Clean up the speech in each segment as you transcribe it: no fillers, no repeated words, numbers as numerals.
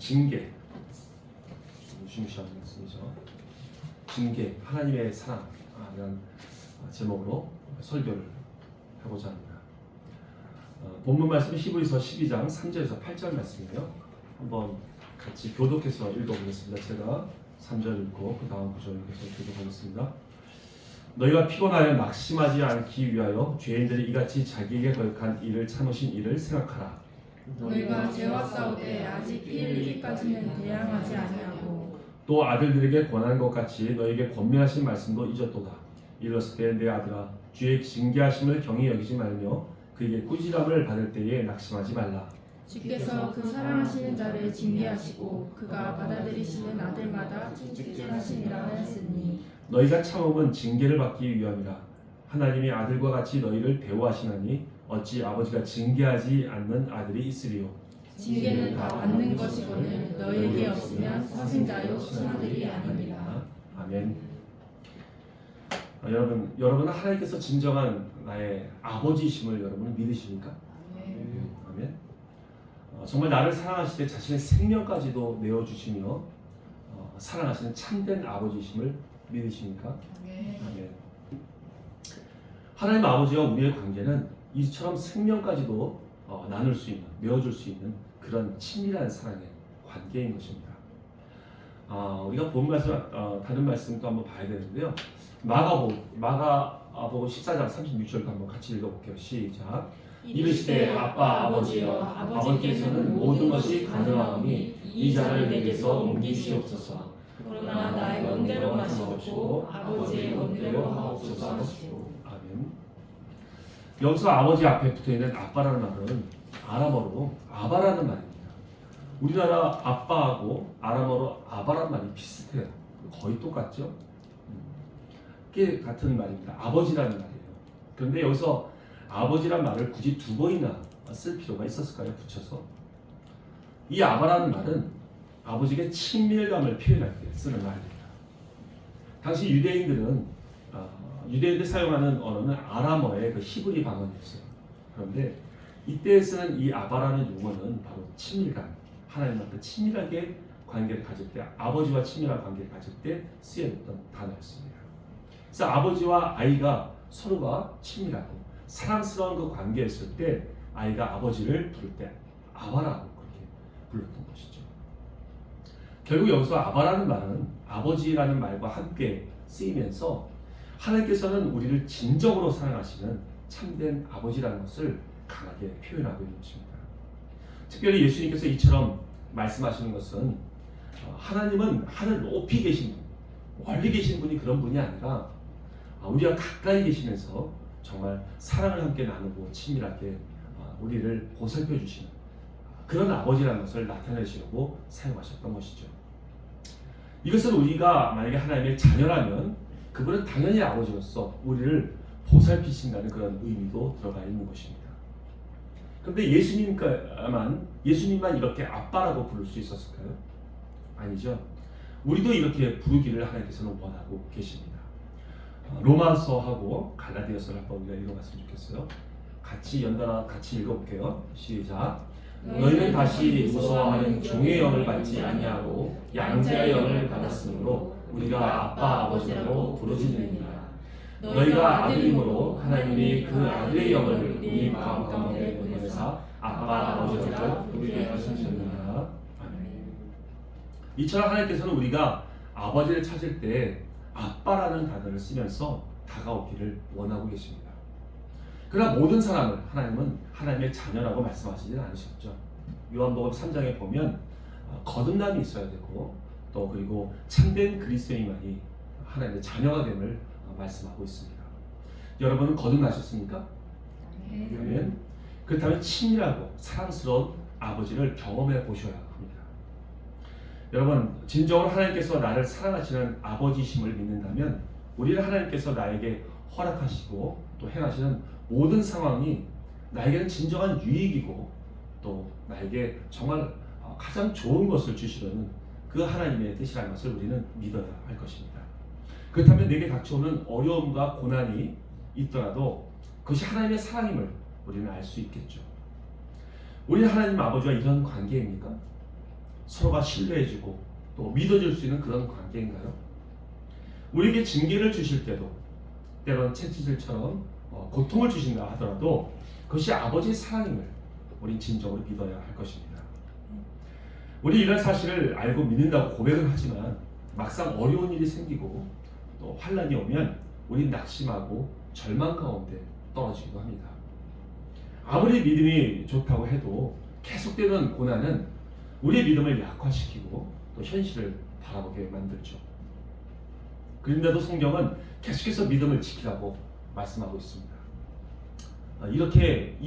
징계, 무시무시한 말씀이죠. 징계, 하나님의 사랑이라는 제목으로 설교를 하고자 합니다. 본문 말씀은 히브리서 12장 3절에서 8절 말씀이에요. 한번 같이 교독해서 읽어보겠습니다. 제가 3절 읽고 그 다음 9절 읽어서 교독하겠습니다. 너희가 피곤하여 낙심하지 않기 위하여 죄인들이 이같이 자기에게 거역한 일을 참으신 이를 생각하라. 너희가 죄와 싸우되 아직 피 흘리기까지는 대항하지 아니하고 또 아들들에게 권한 것 같이 너희에게 권면하신 말씀도 잊었도다. 이랬을 때 내 아들아 주의 징계하심을 경히 여기지 말며 그에게 꾸지람을 받을 때에 낙심하지 말라. 주께서 그 사랑하시는 자를 징계하시고 그가 받아들이시는 아들마다 직진하시니라 하였으니 너희가 참음은 징계를 받기 위함이라. 하나님이 아들과 같이 너희를 대우하시나니 어찌 아버지가 징계하지 않는 아들이 있으리요. 징계는 다 받는 것이거늘 너희에게 없으면 사생자요 신하들이 아니니라. 아멘. 여러분 하나님께서 진정한 나의 아버지이심을 여러분은 믿으십니까? 아멘. 정말 나를 사랑하실 때 자신의 생명까지도 내어주시며 사랑하시는 참된 아버지이심을 믿으십니까? 아멘. 하나님 아버지와 우리의 관계는 이처럼 생명까지도 나눌 수 있는, 내어줄 수 있는 그런 친밀한 사랑의 관계인 것입니다. 우리가 본 말씀, 다른 말씀도 한번 봐야 되는데요. 마가복음 14장 36절도 한번 같이 읽어볼게요. 시작. 이르시되 아빠 아버지여 아버지께서는 모든 것이 가능하오니 이 잔을 내게서 옮기시옵소서. 그러나 나의 원대로 마시옵고 아버지의 원대로 하옵소서 하시고. 아멘. 여기서 아버지 앞에 붙어있는 아빠라는 말은 아람어로 아바라는 말입니다. 우리나라 아빠하고 아람어로 아바라는 말이 비슷해요. 거의 똑같죠? 꽤 같은 말입니다. 아버지라는 말이에요. 그런데 여기서 아버지란 말을 굳이 두 번이나 쓸 필요가 있었을까요? 붙여서. 이 아바라는 말은 아버지에게 친밀감을 표현할 때 쓰는 말입니다. 당시 유대인들이 사용하는 언어는 아람어의 그 히브리 방언이었어요. 그런데 이때 쓰는 이 아바라는 용어는 바로 친밀감, 하나님과 친밀하게 관계를 가질 때, 아버지와 친밀한 관계를 가질 때 쓰여졌던 단어였습니다. 그래서 아버지와 아이가 서로가 친밀하고 사랑스러운 그 관계였을 때 아이가 아버지를 부를 때 아바라고 그렇게 불렀던 것이죠. 결국 여기서 아바라는 말은 아버지라는 말과 함께 쓰이면서 하나님께서는 우리를 진정으로 사랑하시는 참된 아버지라는 것을 강하게 표현하고 있는 것입니다. 특별히 예수님께서 이처럼 말씀하시는 것은 하나님은 하늘 높이 계신 분, 멀리 계신 분이 그런 분이 아니라 우리가 가까이 계시면서 정말 사랑을 함께 나누고 친밀하게 우리를 보살펴 주시는 그런 아버지라는 것을 나타내시려고 사용하셨던 것이죠. 이것은 우리가 만약에 하나님의 자녀라면 그분은 당연히 아버지로서 우리를 보살피신다는 그런 의미도 들어가 있는 것입니다. 그런데 예수님만 이렇게 아빠라고 부를 수 있었을까요? 아니죠. 우리도 이렇게 부르기를 하나님께서는 원하고 계십니다. 로마서하고 갈라디아서를 한번 우리가 읽어봤으면 좋겠어요. 연달아 같이 읽어볼게요. 시작. 너희는 다시 무서워하는 종의 영을 받지 아니하고 양자의 영을 받았으므로 우리가 아빠 아버지라고 부르짖느니라. 너희가 아들임으로 하나님이 그 아들의 영을 우리 마음 가운데 보내사 아빠 아버지라고 부르게 하셨느니라. 아멘. 이처럼 하나님께서는 우리가 아버지를 찾을 때 아빠라는 단어를 쓰면서 다가오기를 원하고 계십니다. 그러나 모든 사람을 하나님은 하나님의 자녀라고 말씀하시지 않으셨죠. 요한복음 3장에 보면 거듭남이 있어야 되고 또 그리고 참된 그리스도인만이 하나님의 자녀가 됨을 말씀하고 있습니다. 여러분은 거듭나셨습니까? 아멘. 그렇다면 친밀하고 사랑스러운 아버지를 경험해 보셔야 합니다. 여러분, 진정으로 하나님께서 나를 사랑하시는 아버지심을 믿는다면 우리를 하나님께서 나에게 허락하시고 또 행하시는 모든 상황이 나에게는 진정한 유익이고 또 나에게 정말 가장 좋은 것을 주시려는 그 하나님의 뜻이라는 것을 우리는 믿어야 할 것입니다. 그렇다면 내게 닥쳐오는 어려움과 고난이 있더라도 그것이 하나님의 사랑임을 우리는 알 수 있겠죠. 우리 하나님 아버지와 이런 관계입니까? 서로가 신뢰해주고 또 믿어줄 수 있는 그런 관계인가요? 우리에게 징계를 주실 때도 때로는 채찍질처럼 고통을 주신다 하더라도 그것이 아버지의 사랑임을 우린 진정으로 믿어야 할 것입니다. 우리 이런 사실을 알고 믿는다고 고백을 하지만 막상 어려운 일이 생기고 또 환난이 오면 우린 낙심하고 절망 가운데 떨어지기도 합니다. 아무리 믿음이 좋다고 해도 계속되는 고난은 우리의 믿음을 약화시키고 또 현실을 바라보게 만들죠. 그런데도 성경은 계속해서 믿음을 지키라고 말씀하고 있습니다. 이렇게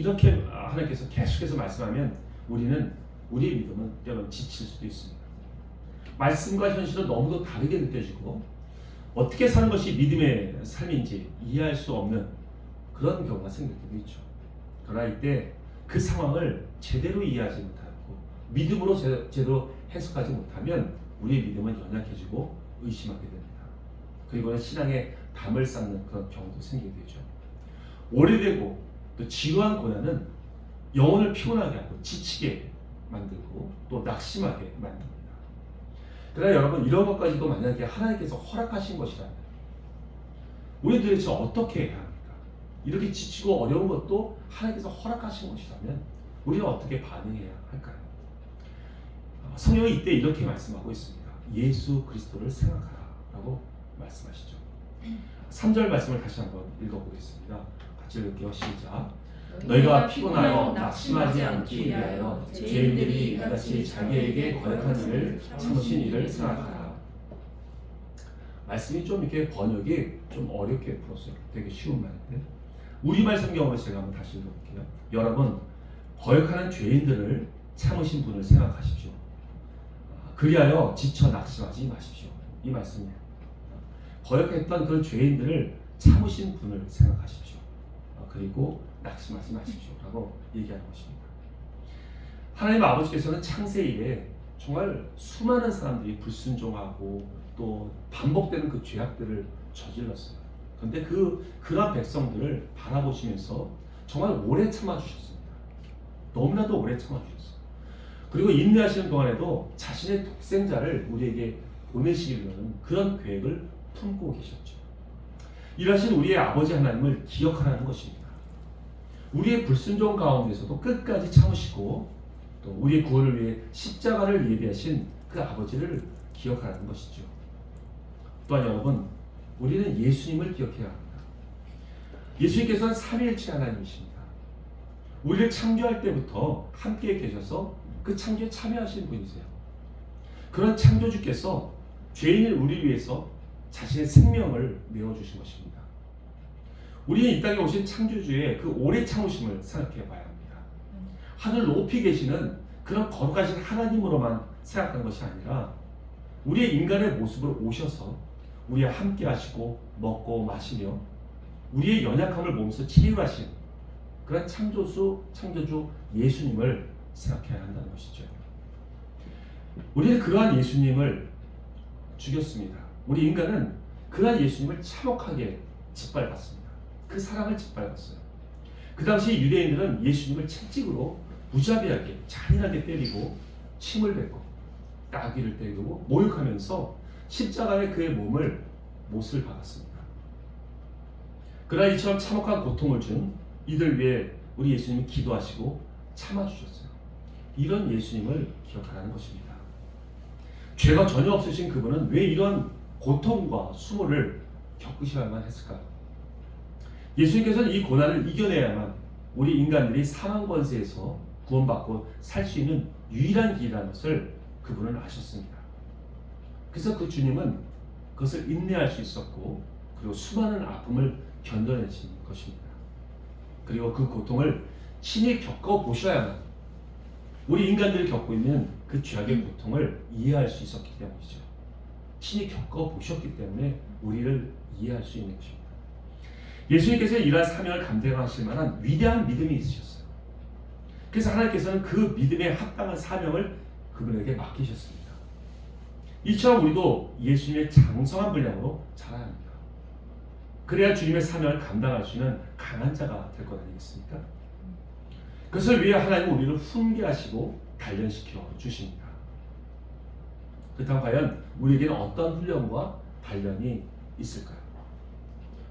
하나님께서 계속해서 말씀하면 우리의 믿음은 때로는 지칠 수도 있습니다. 말씀과 현실은 너무도 다르게 느껴지고 어떻게 사는 것이 믿음의 삶인지 이해할 수 없는 그런 경우가 생길 때도 있죠. 그러나 이때 그 상황을 제대로 이해하지 못하고 믿음으로 제대로 해석하지 못하면 우리의 믿음은 연약해지고 의심하게 됩니다. 그리고는 신앙에 담을 쌓는 그런 경우도 생기게 되죠. 오래되고 또 지루한 고난은 영혼을 피곤하게 하고 지치게 만들고 또 낙심하게 만듭니다. 그러나 여러분, 이런 것까지도 만약에 하나님께서 허락하신 것이라면 우리 도대체 어떻게 해야 합니까? 이렇게 지치고 어려운 것도 하나님께서 허락하신 것이라면 우리가 어떻게 반응해야 할까요? 성경이 이때 이렇게 말씀하고 있습니다. 예수 그리스도를 생각하라 라고 말씀하시죠. 3절 말씀을 다시 한번 읽어보겠습니다. 같이 읽을게요. 시작. 너희가 피곤하여 낙심하지 않기 위하여 죄인들이 이같이 자기에게 거역한 일을 참으신 이를 생각하라. 말씀이 좀 이렇게 번역이 좀 어렵게 풀었어요. 되게 쉬운 말인데 우리말 성경으로 제가 한번 다시 읽어볼게요. 여러분, 거역하는 죄인들을 참으신 분을 생각하십시오. 그리하여 지쳐 낙심하지 마십시오. 이 말씀이에요. 거역했던 그 죄인들을 참으신 분을 생각하십시오. 그리고 낙심하지 마십시오 라고 얘기하는 것입니다. 하나님 아버지께서는 창세 이래 정말 수많은 사람들이 불순종하고 또 반복되는 그 죄악들을 저질렀어요. 그런데 그런 백성들을 바라보시면서 정말 오래 참아주셨습니다. 너무나도 오래 참아주셨어요. 그리고 인내하시는 동안에도 자신의 독생자를 우리에게 보내시기로는 그런 계획을 품고 계셨죠. 이러신 우리의 아버지 하나님을 기억하라는 것입니다. 우리의 불순종 가운데서도 끝까지 참으시고 또 우리의 구원을 위해 십자가를 예비하신 그 아버지를 기억하라는 것이죠. 또한 여러분, 우리는 예수님을 기억해야 합니다. 예수님께서는 삼위일체 하나님이십니다. 우리를 창조할 때부터 함께 계셔서 그 창조에 참여하신 분이세요. 그런 창조주께서 죄인인 우리를 위해서 자신의 생명을 내어주신 것입니다. 우리는 이 땅에 오신 창조주의 그 오래 참으심을 생각해 봐야 합니다. 하늘 높이 계시는 그런 거룩하신 하나님으로만 생각하는 것이 아니라 우리의 인간의 모습으로 오셔서 우리와 함께 하시고 먹고 마시며 우리의 연약함을 몸소 치유하신 그런 창조주 예수님을 생각해야 한다는 것이죠. 우리는 그러한 예수님을 죽였습니다. 우리 인간은 그러한 예수님을 참혹하게 짓밟았습니다. 그 사랑을 짓밟았어요. 그 당시 유대인들은 예수님을 채찍으로 무자비하게 잔인하게 때리고 침을 뱉고 따귀를 때리고 모욕하면서 십자가에 그의 못을 박았습니다. 그러나 이처럼 참혹한 고통을 준 이들 위해 우리 예수님이 기도하시고 참아주셨어요. 이런 예수님을 기억하라는 것입니다. 죄가 전혀 없으신 그분은 왜 이런 고통과 수모를 겪으셔야만 했을까요? 예수님께서는 이 고난을 이겨내야만 우리 인간들이 사망 권세에서 구원받고 살 수 있는 유일한 길이라는 것을 그분은 아셨습니다. 그래서 그 주님은 그것을 인내할 수 있었고 그리고 수많은 아픔을 견뎌내신 것입니다. 그리고 그 고통을 친히 겪어보셔야만 우리 인간들이 겪고 있는 그 죄악의 고통을 이해할 수 있었기 때문이죠. 친히 겪어보셨기 때문에 우리를 이해할 수 있는 것입니다. 예수님께서 이러한 사명을 감당하실 만한 위대한 믿음이 있으셨어요. 그래서 하나님께서는 그 믿음에 합당한 사명을 그분에게 맡기셨습니다. 이처럼 우리도 예수님의 장성한 분량으로 자라야 합니다. 그래야 주님의 사명을 감당할 수 있는 강한 자가 될 것 아니겠습니까? 그것을 위해 하나님은 우리를 훈계하시고 단련시켜 주십니다. 그렇다면 과연 우리에게는 어떤 훈련과 단련이 있을까요?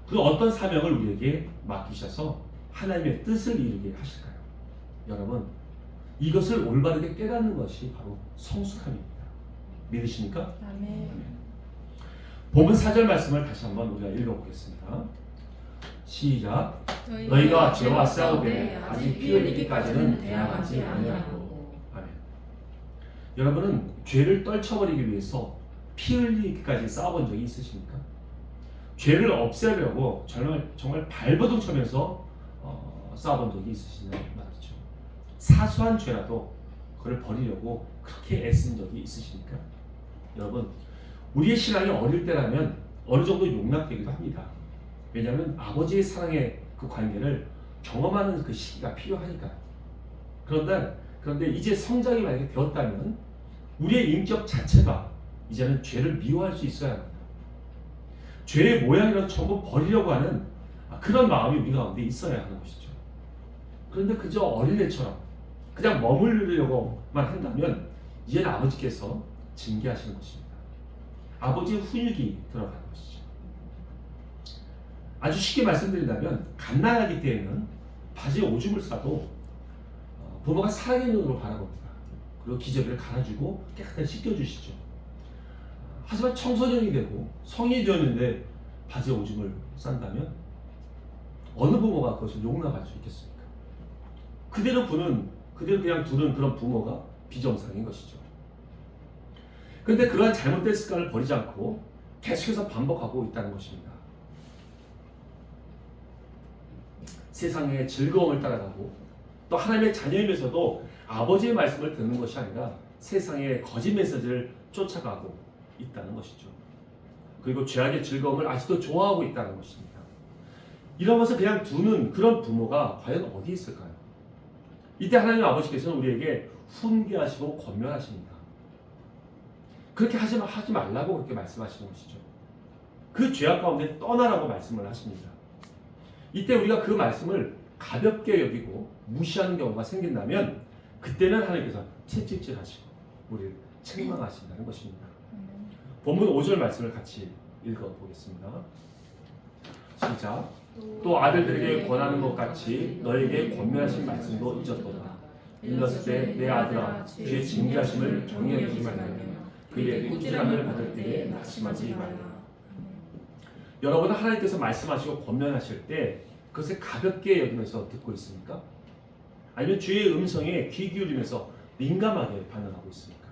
그리고 어떤 사명을 우리에게 맡기셔서 하나님의 뜻을 이루게 하실까요? 여러분, 이것을 올바르게 깨닫는 것이 바로 성숙함입니다. 믿으십니까? 아멘. 본문 4절 말씀을 다시 한번 우리가 읽어보겠습니다. 시작. 너희가 죄와 싸우되 아직 피 흘리기까지는 대항하지 아니하고. 아멘. 여러분은 죄를 떨쳐버리기 위해서 피 흘리기까지 싸워본 적이 있으십니까? 죄를 없애려고 정말 발버둥 쳐면서 싸워본 적이 있으시나요? 말이죠. 사소한 죄라도 그걸 버리려고 그렇게 애쓴 적이 있으십니까? 여러분, 우리의 신앙이 어릴 때라면 어느 정도 용납되기도 합니다. 왜냐하면 아버지의 사랑의 그 관계를 경험하는 그 시기가 필요하니까요. 그런데 이제 성장이 만약에 되었다면 우리의 인격 자체가 이제는 죄를 미워할 수 있어야 합니다. 죄의 모양이라도 전부 버리려고 하는 그런 마음이 우리 가운데 있어야 하는 것이죠. 그런데 그저 어린애처럼 그냥 머무르려고만 한다면 이제는 아버지께서 징계하시는 것입니다. 아버지의 훈육이 들어가는 것이죠. 아주 쉽게 말씀드린다면 갓난아기 때에는 바지에 오줌을 싸도 부모가 사랑의 눈으로 바라봅니다. 그리고 기저귀를 갈아주고 깨끗하게 씻겨주시죠. 하지만 청소년이 되고 성인이 되었는데 바지에 오줌을 싼다면 어느 부모가 그것을 용납할 수 있겠습니까? 그대로 그냥 두는 그런 부모가 비정상인 것이죠. 그런데 그러한 잘못된 습관을 버리지 않고 계속해서 반복하고 있다는 것입니다. 세상의 즐거움을 따라가고 또 하나님의 자녀이면서도 아버지의 말씀을 듣는 것이 아니라 세상의 거짓 메시지를 쫓아가고 있다는 것이죠. 그리고 죄악의 즐거움을 아직도 좋아하고 있다는 것입니다. 이런 것을 그냥 두는 그런 부모가 과연 어디 있을까요? 이때 하나님 아버지께서는 우리에게 훈계하시고 권면하십니다. 그렇게 하지 말라고 그렇게 말씀하시는 것이죠. 그 죄악 가운데 떠나라고 말씀을 하십니다. 이때 우리가 그 말씀을 가볍게 여기고 무시하는 경우가 생긴다면 그때는 하나님께서 채찍질하시고 우리를 책망하신다는 것입니다. 본문 5절 말씀을 같이 읽어보겠습니다. 시작. 또 아들들에게 권하는 것 같이 너에게 권면하신 말씀도 잊었도다. 일렀을 때 내 아들아 주의 징계하심을 정해 두지 말라며 그의 꾸지람을 받을 때에 낙심하지 말라. 여러분은 하나님께서 말씀하시고 권면하실 때 그것을 가볍게 여기면서 듣고 있습니까? 아니면 주의 음성에 귀 기울이면서 민감하게 반응하고 있습니까?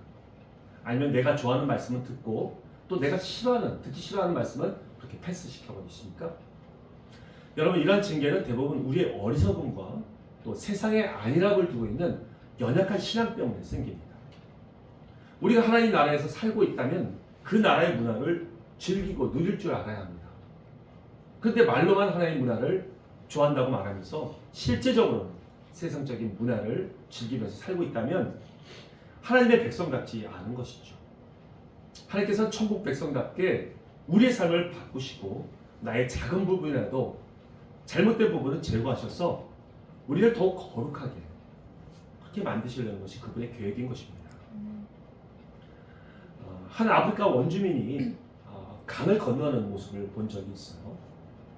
아니면 내가 좋아하는 말씀은 듣고 또 내가 듣기 싫어하는 말씀은 그렇게 패스시켜버리십니까? 여러분, 이러한 징계는 대부분 우리의 어리석음과 또 세상의 안일함을 두고 있는 연약한 신앙 때문에 생깁니다. 우리가 하나님 나라에서 살고 있다면 그 나라의 문화를 즐기고 누릴 줄 알아야 합니다. 그런데 말로만 하나님의 문화를 좋아한다고 말하면서 실제적으로 세상적인 문화를 즐기면서 살고 있다면 하나님의 백성 같지 않은 것이죠. 하나님께서는 천국 백성답게 우리의 삶을 바꾸시고 나의 작은 부분이라도 잘못된 부분은 제거하셔서 우리를 더욱 거룩하게 그렇게 만드시려는 것이 그분의 계획인 것입니다. 한 아프리카 원주민이 강을 건너는 모습을 본 적이 있어요.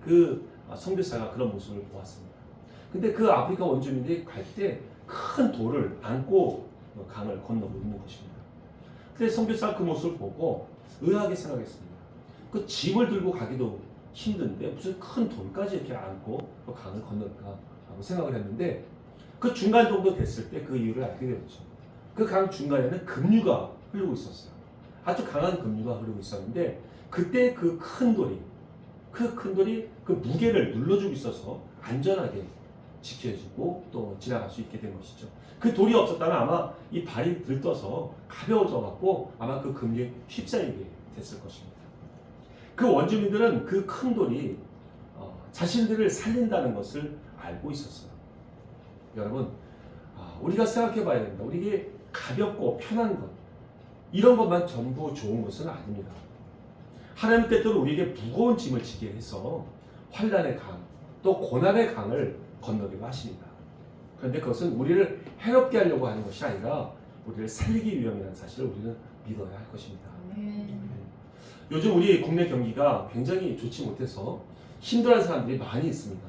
그 선교사가 그런 모습을 보았습니다. 근데 그 아프리카 원주민들이 갈 때 큰 돌을 안고 강을 건너고 있는 것입니다. 근데 선교사가 그 모습을 보고 의아하게 생각했습니다. 그 짐을 들고 가기도 힘든데 무슨 큰 돌까지 이렇게 안고 강을 건널까 하고 생각을 했는데 그 중간 정도 됐을 때 그 이유를 알게 되었죠. 그 강 중간에는 급류가 흐르고 있었어요. 아주 강한 급류가 흐르고 있었는데 그때 그 큰 돌이 그 무게를 눌러주고 있어서 안전하게 지켜주고 또 지나갈 수 있게 된 것이죠. 그 돌이 없었다면 아마 이 발이 들떠서 가벼워져 갖고 아마 그 급류에 휩싸이게 됐을 것입니다. 그 원주민들은 그 큰 돌이 자신들을 살린다는 것을 알고 있었어요. 여러분, 우리가 생각해 봐야 됩니다. 우리에게 가볍고 편한 것, 이런 것만 전부 좋은 것은 아닙니다. 하나님 때때로 우리에게 무거운 짐을 지게 해서 환난의 강, 또 고난의 강을 건너기도 하십니다. 그런데 그것은 우리를 해롭게 하려고 하는 것이 아니라 우리를 살리기 위함이라는 사실을 우리는 믿어야 할 것입니다. 아멘. 요즘 우리 국내 경기가 굉장히 좋지 못해서 힘들어하는 사람들이 많이 있습니다.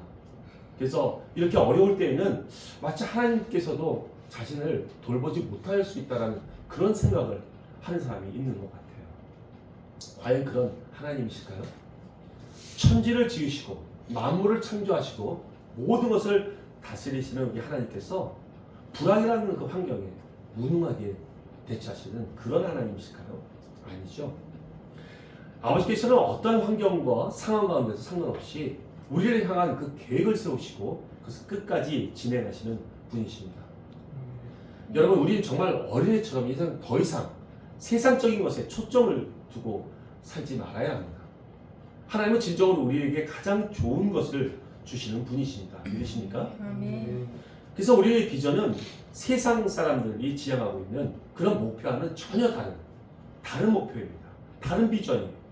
그래서 이렇게 어려울 때에는 마치 하나님께서도 자신을 돌보지 못할 수 있다는 그런 생각을 하는 사람이 있는 것 같아요. 과연 그런 하나님이실까요? 천지를 지으시고 만물을 창조하시고 모든 것을 다스리시는 우리 하나님께서 불황이라는 그 환경에 무능하게 대처하시는 그런 하나님이실까요? 아니죠. 아버지께서는 어떤 환경과 상황 가운데서 상관없이 우리를 향한 그 계획을 세우시고 그것을 끝까지 진행하시는 분이십니다. 여러분, 우리는 정말 어린애처럼 이상 더 이상 세상적인 것에 초점을 두고 살지 말아야 합니다. 하나님은 진정으로 우리에게 가장 좋은 것을 주시는 분이십니다. 믿으십니까? 아멘. 그래서 우리의 비전은 세상 사람들이 지향하고 있는 그런 목표와는 전혀 다른 목표입니다. 다른 비전이에요.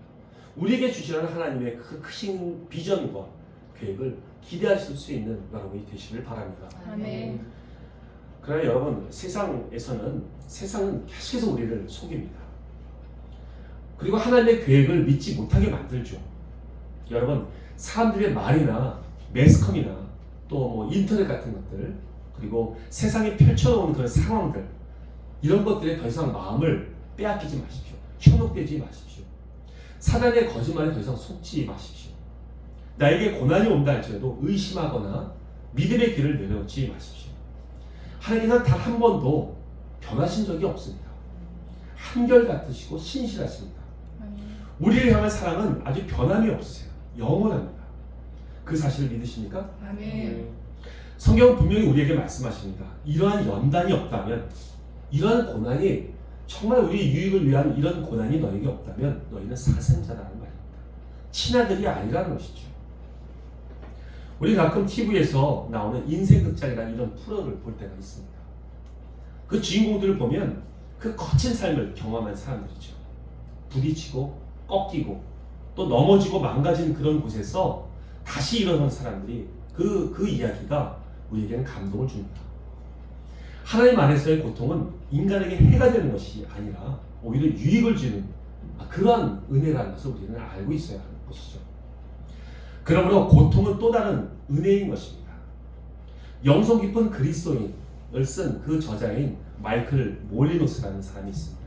우리에게 주시는 하나님의 그 크신 비전과 계획을 기대하실 수 있는 여러분이 되시길 바랍니다. 아멘. 그러나 여러분, 세상은 계속해서 우리를 속입니다. 그리고 하나님의 계획을 믿지 못하게 만들죠. 여러분, 사람들의 말이나 매스컴이나 또 뭐 인터넷 같은 것들, 그리고 세상에 펼쳐놓은 그런 상황들, 이런 것들에 더 이상 마음을 빼앗기지 마십시오. 현혹되지 마십시오. 사단의 거짓말에 더 이상 속지 마십시오. 나에게 고난이 온다 할지라도 의심하거나 믿음의 길을 내려놓지 마십시오. 하나님께서는 단 한 번도 변하신 적이 없습니다. 한결같으시고 신실하십니다. 우리를 향한 사랑은 아주 변함이 없으세요. 영원합니다. 그 사실을 믿으십니까? 아멘. 성경은 분명히 우리에게 말씀하십니다. 이러한 연단이 없다면, 이러한 고난이 정말 우리 유익을 위한 이런 고난이 너에게 없다면 너희는 사생자라는 말입니다. 친아들이 아니라는 것이죠. 우리 가끔 TV에서 나오는 인생극장이라는 이런 프로를 볼 때가 있습니다. 그 주인공들을 보면 그 거친 삶을 경험한 사람들이죠. 부딪히고 꺾이고 또 넘어지고 망가진 그런 곳에서 다시 일어선 사람들이 그 이야기가 우리에게는 감동을 줍니다. 하나님 안에서의 고통은 인간에게 해가 되는 것이 아니라 오히려 유익을 주는 그러한 은혜라는 것을 우리는 알고 있어야 하는 것이죠. 그러므로 고통은 또 다른 은혜인 것입니다. 영성 깊은 그리스도인을 쓴 그 저자인 마이클 몰리노스라는 사람이 있습니다.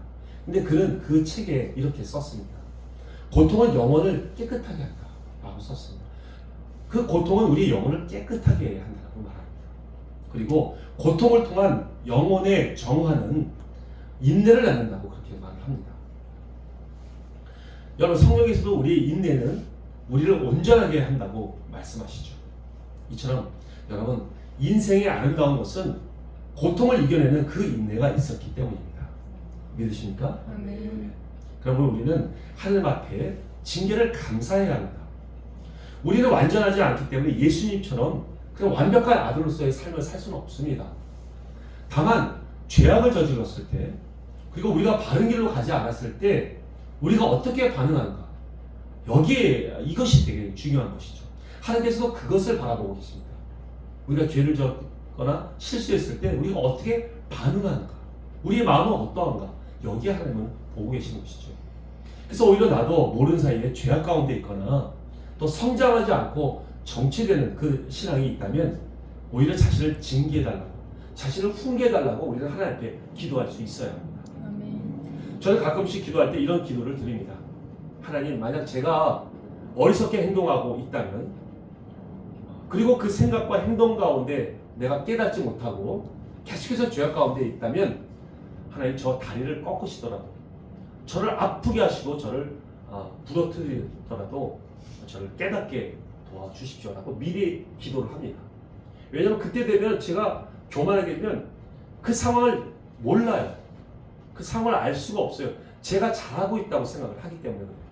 근데 그는 그 책에 이렇게 썼습니다. 고통은 영혼을 깨끗하게 한다 라고 썼습니다. 그 고통은 우리 영혼을 깨끗하게 해야 한다고 말합니다. 그리고 고통을 통한 영혼의 정화는 인내를 낳는다고 그렇게 말을 합니다. 여러분, 성경에서도 우리 인내는 우리를 온전하게 한다고 말씀하시죠. 이처럼 여러분, 인생의 아름다운 것은 고통을 이겨내는 그 인내가 있었기 때문입니다. 믿으십니까? 아멘. 그러면 우리는 하나님 앞에 징계를 감사해야 합니다. 우리는 완전하지 않기 때문에 예수님처럼 그냥 완벽한 아들로서의 삶을 살 수는 없습니다. 다만 죄악을 저질렀을 때, 그리고 우리가 바른 길로 가지 않았을 때 우리가 어떻게 반응하는가, 여기에 이것이 되게 중요한 것이죠. 하나님께서도 그것을 바라보고 계십니다. 우리가 죄를 졌거나 실수했을 때 우리가 어떻게 반응하는가, 우리의 마음은 어떠한가, 여기에 하나님은 보고 계시는 것이죠. 그래서 오히려 나도 모르는 사이에 죄악 가운데 있거나 또 성장하지 않고 정체되는 그 신앙이 있다면 오히려 자신을 징계해달라고, 자신을 훈계해달라고 우리는 하나님 앞에 기도할 수 있어야 합니다. 아멘. 저는 가끔씩 기도할 때 이런 기도를 드립니다. 하나님, 만약 제가 어리석게 행동하고 있다면, 그리고 그 생각과 행동 가운데 내가 깨닫지 못하고 계속해서 죄악 가운데 있다면 하나님, 저 다리를 꺾으시더라도, 저를 아프게 하시고 저를 부러뜨리더라도 저를 깨닫게 도와주십시오라고 미리 기도를 합니다. 왜냐하면 그때 되면 제가 교만하게 되면 그 상황을 몰라요. 그 상황을 알 수가 없어요. 제가 잘하고 있다고 생각을 하기 때문에 그래요.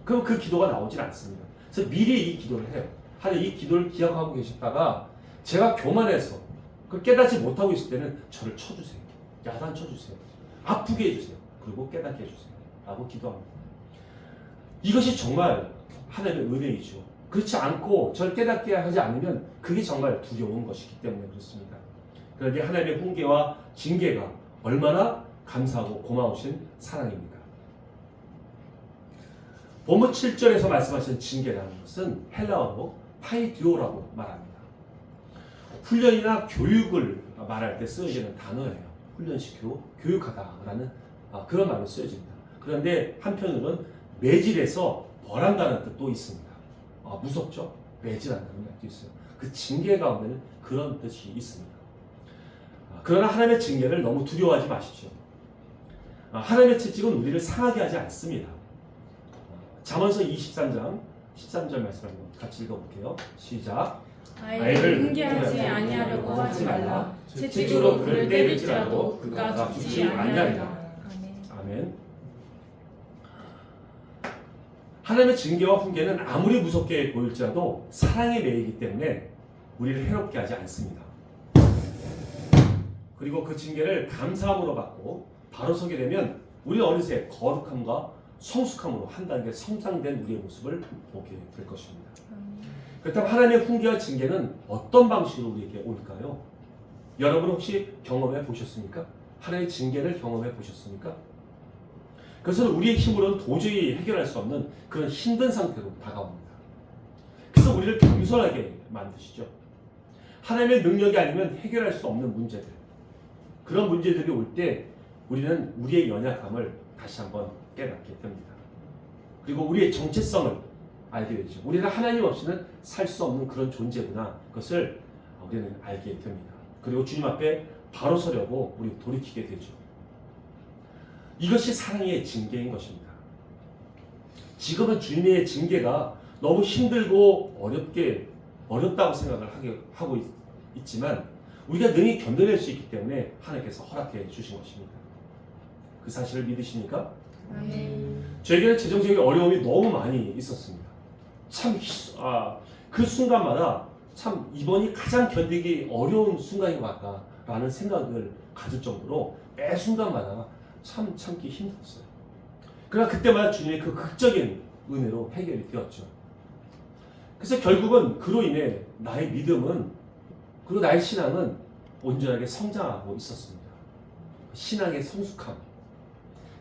그럼 그 기도가 나오질 않습니다. 그래서 미리 이 기도를 해요. 하나님, 이 기도를 기억하고 계셨다가 제가 교만해서 그걸 깨닫지 못하고 있을 때는 저를 쳐주세요. 야단 쳐주세요. 아프게 해주세요. 그리고 깨닫게 해주세요. 라고 기도합니다. 이것이 정말 하나님의 은혜이죠. 그렇지 않고 저를 깨닫게 하지 않으면 그게 정말 두려운 것이기 때문에 그렇습니다. 그런데 하나님의 훈계와 징계가 얼마나 감사하고 고마우신 사랑입니다. 본문 7절에서 말씀하신 징계라는 것은 헬라어로 파이디오라고 말합니다. 훈련이나 교육을 말할 때 쓰여지는 단어예요. 훈련시키고 교육하다라는 그런 말로 쓰여집니다. 그런데 한편으로는 매질해서 벌한다는 뜻도 있습니다. 무섭죠? 매질한다는 말도 있어요. 그 징계 가운데는 그런 뜻이 있습니다. 그러나 하나님의 징계를 너무 두려워하지 마십시오. 하나님의 채찍은 우리를 상하게 하지 않습니다. 잠언서 23장 13절 말씀 한번 같이 읽어볼게요. 시작. 아이를 훈계하지 아니하려고 하지 말라. 채찍으로 그를 때릴지라도 그가 죽지 아니하리라. 아멘. 하나님의 징계와 훈계는 아무리 무섭게 보일지라도 사랑의 매이기 때문에 우리를 해롭게 하지 않습니다. 그리고 그 징계를 감사함으로 받고 바로 서게 되면 우리는 어느새 거룩함과 성숙함으로 한 단계 성장된 우리의 모습을 보게 될 것입니다. 그렇다면 하나님의 훈계와 징계는 어떤 방식으로 우리에게 올까요? 여러분 혹시 경험해 보셨습니까? 하나님의 징계를 경험해 보셨습니까? 그것은 우리의 힘으로는 도저히 해결할 수 없는 그런 힘든 상태로 다가옵니다. 그래서 우리를 겸손하게 만드시죠. 하나님의 능력이 아니면 해결할 수 없는 문제들, 그런 문제들이 올 때 우리는 우리의 연약함을 다시 한번 깨닫게 됩니다. 그리고 우리의 정체성을 알게 되죠. 우리는 하나님 없이는 살 수 없는 그런 존재구나. 그것을 우리는 알게 됩니다. 그리고 주님 앞에 바로 서려고 우리 돌이키게 되죠. 이것이 사랑의 징계인 것입니다. 지금은 주님의 징계가 너무 힘들고 어렵다고 생각을 하고 있지만 우리가 능히 견뎌낼 수 있기 때문에 하나님께서 허락해 주신 것입니다. 그 사실을 믿으십니까? 저에게는 재정적인 어려움이 너무 많이 있었습니다. 참 그 순간마다 참 이번이 가장 견디기 어려운 순간인 것 같다라는 생각을 가질 정도로 매 순간마다 참 참기 힘들었어요. 그러나 그때마다 주님의 그 극적인 은혜로 해결이 되었죠. 그래서 결국은 그로 인해 나의 믿음은 그리고 나의 신앙은 온전하게 성장하고 있었습니다. 신앙의 성숙함,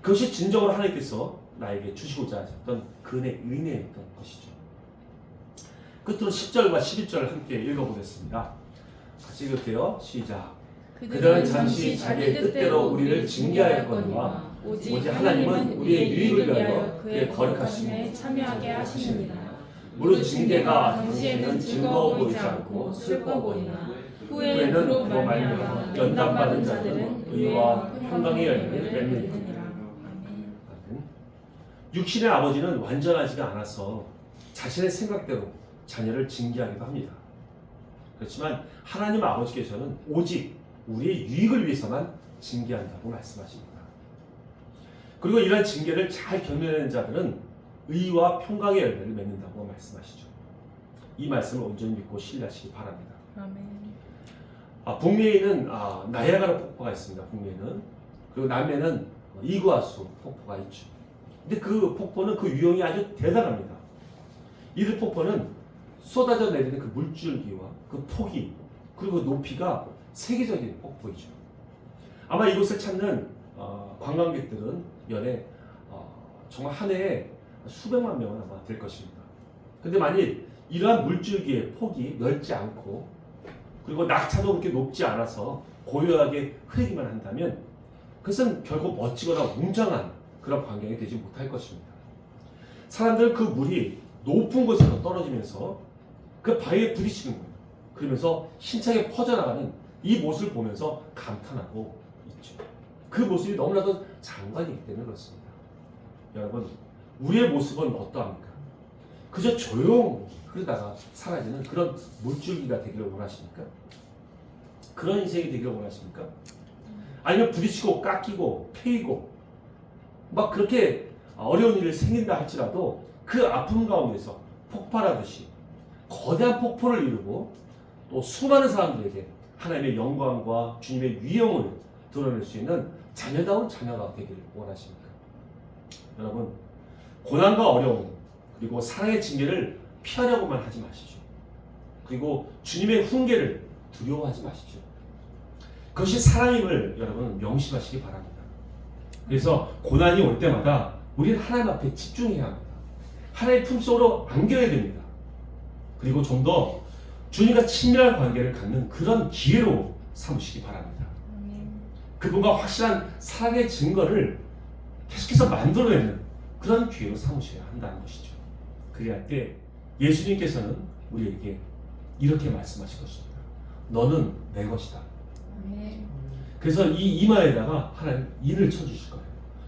그것이 진정으로 하나님께서 나에게 주시고자 하셨던 은혜였던 것이죠. 끝으로 10절과 11절을 함께 읽어보겠습니다. 같이 읽을게요. 시작. 그들은 잠시 자기의 뜻대로 우리를 징계하였거니와 오직 하나님은 우리의 유익을 위하여 그의 거룩하심에 참여하게 하시느니라. 물론 징계가 당시에는 즐거워 보이지 않고 슬퍼 보이나 후에는 그로 말미암아 연단받은 자들은 의와 평강의 열매를 맺느니라. 육신의 아버지는 완전하지가 않아서 자신의 생각대로 자녀를 징계하기도 합니다. 그렇지만 하나님 아버지께서는 오직 우리의 유익을 위해서만 징계한다고 말씀하십니다. 그리고 이러한 징계를 잘 견뎌내는 자들은 의와 평강의 열매를 맺는다고 말씀하시죠. 이 말씀을 온전히 믿고 신뢰하시기 바랍니다. 북미에 있는 나이아가라 폭포가 있습니다. 북미에는. 그리고 남해는 이구아수 폭포가 있죠. 근데 그 폭포는 그 유형이 아주 대단합니다. 이 폭포는 쏟아져 내리는 그 물줄기와 그 폭이 그리고 높이가 세계적인 폭포이죠. 아마 이곳을 찾는 관광객들은 연에 정말 한 해에 수백만 명은 아마 될 것입니다. 근데 만일 이러한 물줄기의 폭이 넓지 않고 그리고 낙차도 그렇게 높지 않아서 고요하게 흐르기만 한다면 그것은 결국 멋지거나 웅장한 그런 광경이 되지 못할 것입니다. 사람들은 그 물이 높은 곳에서 떨어지면서 그 바위에 부딪히는 거예요. 그러면서 힘차게 퍼져나가는 이 모습을 보면서 감탄하고 있죠. 그 모습이 너무나도 장관이기 때문에 그렇습니다. 여러분, 우리의 모습은 어떠합니까? 그저 조용히 흐르다가 사라지는 그런 물줄기가 되기를 원하십니까? 그런 인생이 되기를 원하십니까? 아니면 부딪히고 깎이고 패이고 막 그렇게 어려운 일이 생긴다 할지라도 그 아픔 가운데서 폭발하듯이 거대한 폭포를 이루고 또 수많은 사람들에게 하나님의 영광과 주님의 위엄을 드러낼 수 있는 자녀다운 자녀가 되기를 원하십니까? 여러분, 고난과 어려움 그리고 사랑의 징계를 피하려고만 하지 마십시오. 그리고 주님의 훈계를 두려워하지 마십시오. 그것이 사랑임을 여러분 명심하시기 바랍니다. 그래서 고난이 올 때마다 우리는 하나님 앞에 집중해야 합니다. 하나님의 품속으로 안겨야 됩니다. 그리고 좀 더 주님과 친밀한 관계를 갖는 그런 기회로 삼으시기 바랍니다. 그분과 확실한 사랑의 증거를 계속해서 만들어내는 그런 기회로 삼으셔야 한다는 것이죠. 그리할 때 예수님께서는 우리에게 이렇게 말씀하실 것입니다. 너는 내 것이다. 그래서 이 이마에다가 하나님 인을 쳐주실 거예요.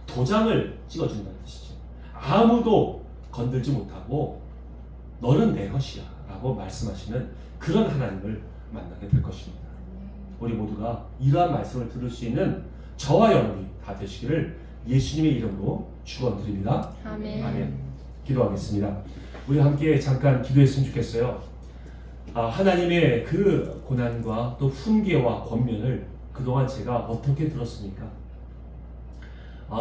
도장을 찍어준다는 뜻이죠. 아무도 건들지 못하고 너는 내 것이야 라고 말씀하시는 그런 하나님을 만나게 될 것입니다. 우리 모두가 이러한 말씀을 들을 수 있는 저와 여러분이 다 되시기를 예수님의 이름으로 축원드립니다. 아멘. 아멘. 기도하겠습니다. 우리 함께 잠깐 기도했으면 좋겠어요. 하나님의 그 고난과 또 훈계와 권면을 그동안 제가 어떻게 들었습니까?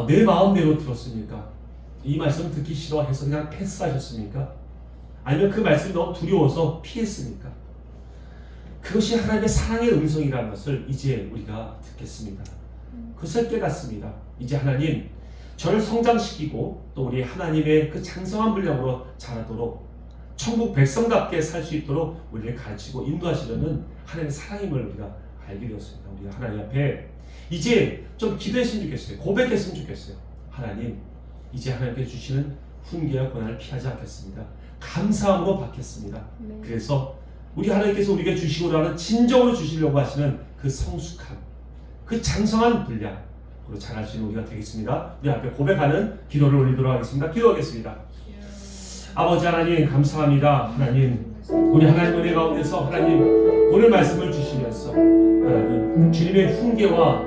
내 마음대로 들었습니까? 이 말씀 듣기 싫어해서 그냥 패스하셨습니까? 아니면 그 말씀이 너무 두려워서 피했습니까? 그것이 하나님의 사랑의 음성이라는 것을 이제 우리가 듣겠습니다. 그것을 깨닫습니다. 이제 하나님 저를 성장시키고 또 우리 하나님의 그 장성한 분량으로 자라도록 천국 백성답게 살 수 있도록 우리를 가르치고 인도하시려는 하나님의 사랑임을 우리가 알게 되었습니다. 우리가 하나님 앞에 이제 좀 기도했으면 좋겠어요. 고백했으면 좋겠어요. 하나님 이제 하나님께 주시는 훈계와 고난을 피하지 않겠습니다. 감사함으로 받겠습니다. 그래서 우리 하나님께서 우리에게 주시고자 하는 진정으로 주시려고 하시는 그 성숙함, 그 장성한 분량으로 자랄 수 있는 우리가 되겠습니다. 우리 앞에 고백하는 기도를 올리도록 하겠습니다. 기도하겠습니다. 아버지 하나님 감사합니다. 하나님 우리 하나님 은혜 가운데서 하나님 오늘 말씀을 주시면서 하나님 주님의 훈계와